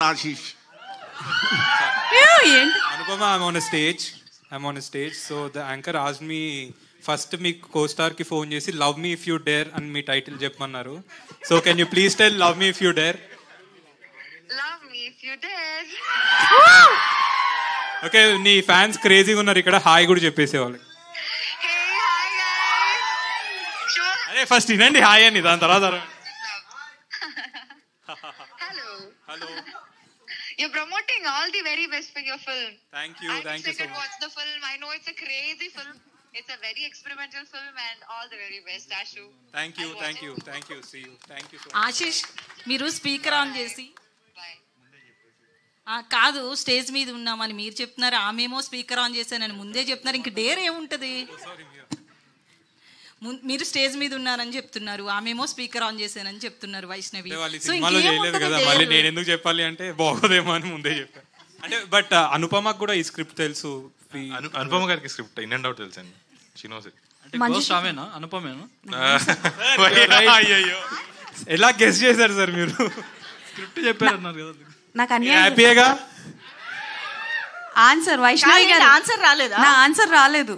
Ashish. Anupama, I'm on a stage. So the anchor asked me first me co-star ki phone chesi love me if you dare and me title cheppannaru. So can you please tell love me if you dare? Love me if you dare. Okay, నీ fans క్రేజీగా ఉన్నారు ఇక్కడ hi కూడా చెప్పేసేవాళ్ళు. Hey, hi guys. Sure. అరే first వినండి hi అని దాని తర్వాత Hello. You're promoting all the very best for your film. Thank you so much. Watch the film. I know it's a crazy film. It's a very experimental film and all the very best, Ashu. Thank you. See you. Thank you so much. Ashish మీరు speaker on చేసి Bye. కాదు stage మీద ఉన్నామని మీరు చెప్తున్నారు, ఆమెమో speaker on చేశానని ముందే చెప్తున్నారు. ఇంక డేర్ ఏముంటది? మీరు స్టేజ్ మీద ఉన్నారని చెప్తున్నారు, ఆమెమో స్పీకర్ ఆన్ చేశానని చెప్తున్నారు వైష్ణవి. మళ్ళీ నేను ఎందుకు చెప్పాలి అంటే బాగోదేమో అని ముందే చెప్పాను. అంటే బట్ అనుపమకు కూడా ఈ స్క్రిప్ట్ తెలుసు. అనుపమ గారికి స్క్రిప్ట్ ఇన్ అండ్ అవుట్ తెలుసు అండి. She knows it. అనుపమేనా? అయ్యో ఎలా గెస్ చేశారు సార్ మీరు? స్క్రిప్ట్ చెప్పారన్నారు కదా. నాకు హ్యాపీగా ఆన్సర్ వైష్ణవి గారు ఆన్సర్ రాలేదా? నా ఆన్సర్ రాలేదు.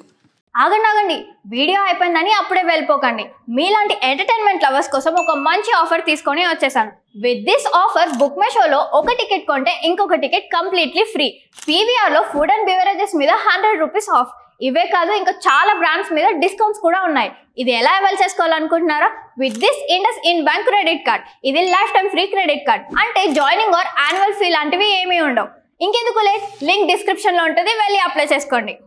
ఆగండి, వీడియో అయిపోయిందని అప్పుడే వెళ్ళిపోకండి. మీలాంటి ఎంటర్టైన్మెంట్ లవర్స్ కోసం ఒక మంచి ఆఫర్ తీసుకొని వచ్చేసాను. With this offer book my షోలో ఒక టికెట్ కొంటే ఇంకొక టికెట్ కంప్లీట్లీ ఫ్రీ. పీవీఆర్లో ఫుడ్ అండ్ బెవరేజెస్ మీద 100 రూపీస్ ఆఫ్. ఇవే కాదు, ఇంకా చాలా బ్రాండ్స్ మీద డిస్కౌంట్స్ కూడా ఉన్నాయి. ఇది ఎలా అవైల్ చేసుకోవాలనుకుంటున్నారా? With this IndusInd bank credit card. ఇది life time free credit card. అంటే జాయినింగ్ ఆర్ యాన్యువల్ ఫీ లాంటివి ఏమీ ఉండవు. ఇంకెందుకు లేట్, లింక్ డిస్క్రిప్షన్లో ఉంటుంది, వెళ్ళి అప్లై చేసుకోండి.